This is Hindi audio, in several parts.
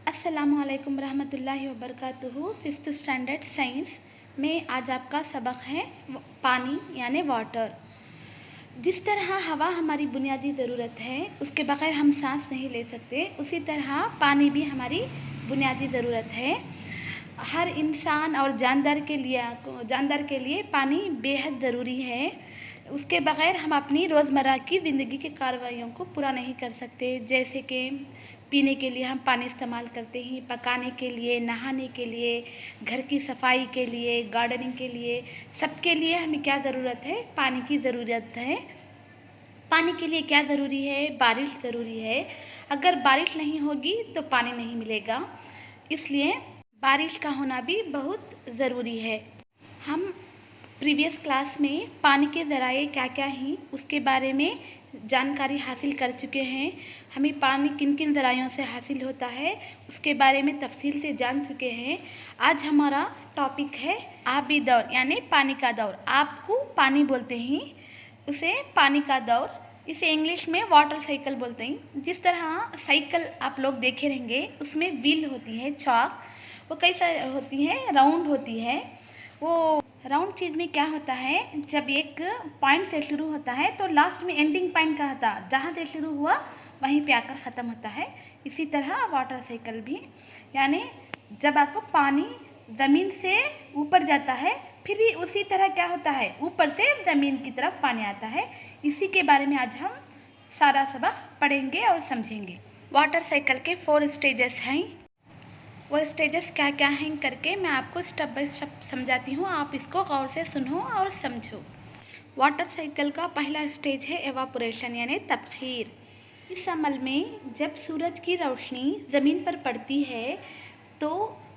अस्सलामुअलैकुम रहमतुल्लाहि वबरकातुहू। फिफ्थ स्टैंडर्ड साइंस में आज आपका सबक है पानी यानी वाटर। जिस तरह हवा हमारी बुनियादी ज़रूरत है, उसके बगैर हम सांस नहीं ले सकते, उसी तरह पानी भी हमारी बुनियादी ज़रूरत है। हर इंसान और जानदार के लिए पानी बेहद ज़रूरी है। उसके बगैर हम अपनी रोज़मर्रा की ज़िंदगी की कार्रवाइयों को पूरा नहीं कर सकते। जैसे कि पीने के लिए हम पानी इस्तेमाल करते हैं, पकाने के लिए, नहाने के लिए, घर की सफाई के लिए, गार्डनिंग के लिए, सबके लिए हमें क्या ज़रूरत है? पानी की ज़रूरत है। पानी के लिए क्या ज़रूरी है? बारिश ज़रूरी है। अगर बारिश नहीं होगी तो पानी नहीं मिलेगा, इसलिए बारिश का होना भी बहुत ज़रूरी है। हम प्रीवियस क्लास में पानी के ज़राए क्या क्या हैं उसके बारे में जानकारी हासिल कर चुके हैं। हमें पानी किन किन ज़रायों से हासिल होता है उसके बारे में तफसील से जान चुके हैं। आज हमारा टॉपिक है आबी दौर यानी पानी का दौर। आपको पानी बोलते हैं, उसे पानी का दौर, इसे इंग्लिश में वाटर साइकिल बोलते हैं। जिस तरह साइकिल आप लोग देखे रहेंगे, उसमें व्हील होती है, चौक, वो कैसा होती है? राउंड होती है। वो राउंड चीज़ में क्या होता है, जब एक पॉइंट से शुरू होता है तो लास्ट में एंडिंग पॉइंट का होता है, जहाँ से शुरू हुआ वहीं पे आकर ख़त्म होता है। इसी तरह वाटर साइकिल भी, यानी जब आपको पानी ज़मीन से ऊपर जाता है, फिर भी उसी तरह क्या होता है, ऊपर से ज़मीन की तरफ पानी आता है। इसी के बारे में आज हम सारा सबक पढ़ेंगे और समझेंगे। वाटर साइकिल के 4 स्टेजेस हैं। वो स्टेजेस क्या क्या हैं करके मैं आपको स्टेप बाय स्टेप समझाती हूँ। आप इसको गौर से सुनो और समझो। वाटर साइकिल का पहला स्टेज है एवापोरेशन यानी तबखीर। इस अमल में जब सूरज की रोशनी ज़मीन पर पड़ती है तो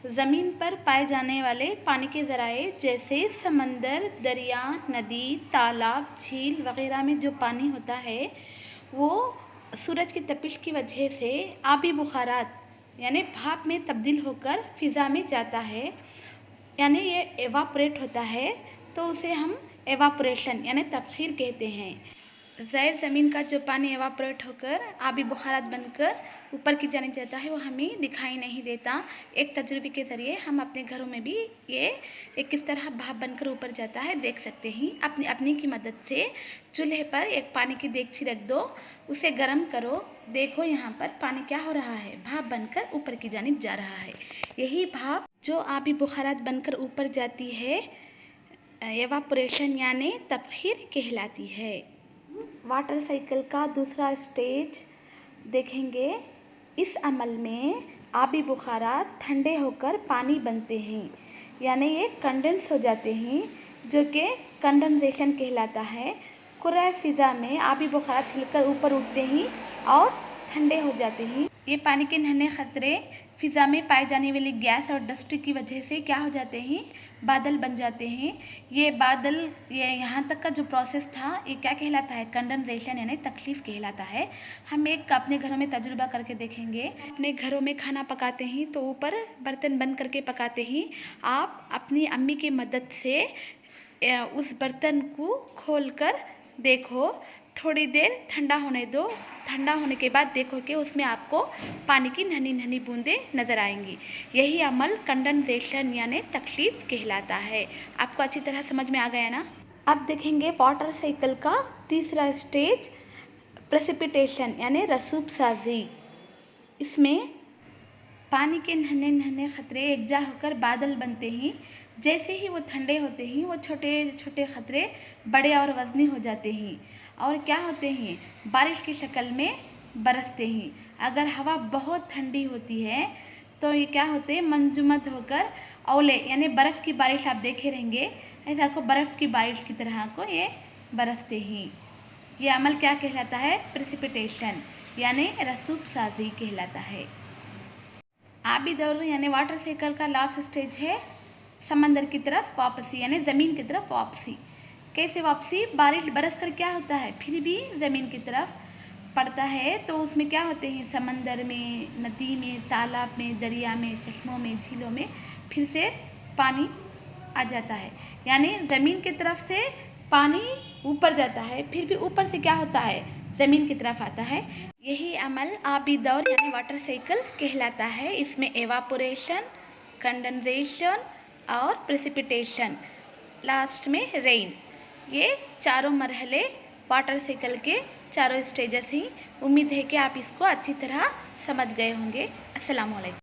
ज़मीन पर पाए जाने वाले पानी के ज़राए जैसे समंदर, दरिया, नदी, तालाब, झील वगैरह में जो पानी होता है वो सूरज की तपिश की वजह से आबी बुखारात यानी भाप में तब्दील होकर फ़िज़ा में जाता है, यानी ये एवापोरेट होता है, तो उसे हम एवापोरेशन यानी तबखीर कहते हैं। ज़ैर ज़मीन का जो पानी एवापोरेट होकर आबी बुखारात बनकर ऊपर की जानिब जाता है, वो हमें दिखाई नहीं देता। एक तजुर्बे के ज़रिए हम अपने घरों में भी ये किस तरह भाप बनकर ऊपर जाता है देख सकते हैं। अपनी की मदद से चूल्हे पर एक पानी की देगची रख दो, उसे गर्म करो, देखो यहाँ पर पानी क्या हो रहा है, भाप बनकर ऊपर की जानिब जा रहा है। यही भाप जो आबी बुखारात बनकर ऊपर जाती है एवापोरेशन यानी तबखीर कहलाती है। वाटर साइकिल का दूसरा स्टेज देखेंगे। इस अमल में आबी बुखारात ठंडे होकर पानी बनते हैं, यानी ये कंडेंस हो जाते हैं, जो कि कंडेंसेशन कहलाता है। कुर्रा फ़िज़ा में आबी बुखारात हिलकर ऊपर उठते हैं और ठंडे हो जाते हैं। ये पानी के नन्हे खतरे फ़िज़ा में पाए जाने वाली गैस और डस्ट की वजह से क्या हो जाते हैं, बादल बन जाते हैं। ये बादल, ये यहाँ तक का जो प्रोसेस था, ये क्या कहलाता है, कंडेंसेशन यानी तकलीफ़ कहलाता है। हम एक अपने घरों में तजुर्बा करके देखेंगे। अपने घरों में खाना पकाते हैं तो ऊपर बर्तन बंद करके पकाते हैं। आप अपनी अम्मी की मदद से उस बर्तन को खोलकर देखो, थोड़ी देर ठंडा होने दो। ठंडा होने के बाद देखो कि उसमें आपको पानी की नन्ही नन्ही बूंदें नज़र आएंगी। यही अमल कंडेंसेशन यानी तकलीफ़ कहलाता है। आपको अच्छी तरह समझ में आ गया ना? अब देखेंगे वाटर साइकिल का तीसरा स्टेज प्रेसिपिटेशन यानी रसूब साजी। इसमें पानी के नन्हे नन्हे खतरे एकजा होकर बादल बनते हैं। जैसे ही वो ठंडे होते हैं, वो छोटे छोटे खतरे बड़े और वज़नी हो जाते हैं और क्या होते हैं, बारिश की शक्ल में बरसते हैं। अगर हवा बहुत ठंडी होती है तो ये क्या होते हैं, मंजुमद होकर ओले यानी बर्फ़ की बारिश आप देखे रहेंगे, ऐसा को बर्फ़ की बारिश की तरह को ये बरसते हैं। ये अमल क्या कहलाता है, प्रेसिपिटेशन यानी रसूब साजी कहलाता है। आबी दौर यानी वाटर साइकिल का लास्ट स्टेज है समंदर की तरफ वापसी यानी ज़मीन की तरफ वापसी। कैसे वापसी, बारिश बरस कर क्या होता है, फिर भी ज़मीन की तरफ पड़ता है, तो उसमें क्या होते हैं, समंदर में, नदी में, तालाब में, दरिया में, चश्मों में, झीलों में फिर से पानी आ जाता है। यानी ज़मीन की तरफ से पानी ऊपर जाता है, फिर भी ऊपर से क्या होता है, ज़मीन की तरफ आता है। यही अमल आबी दौर यानी वाटर साइकिल कहलाता है। इसमें एवापोरेशन, कंडेंसेशन और प्रेसिपिटेशन, लास्ट में रेन, ये चारों मरहले वाटर साइकिल के चारों स्टेजेस ही। उम्मीद है कि आप इसको अच्छी तरह समझ गए होंगे। अस्सलाम वालेकुम।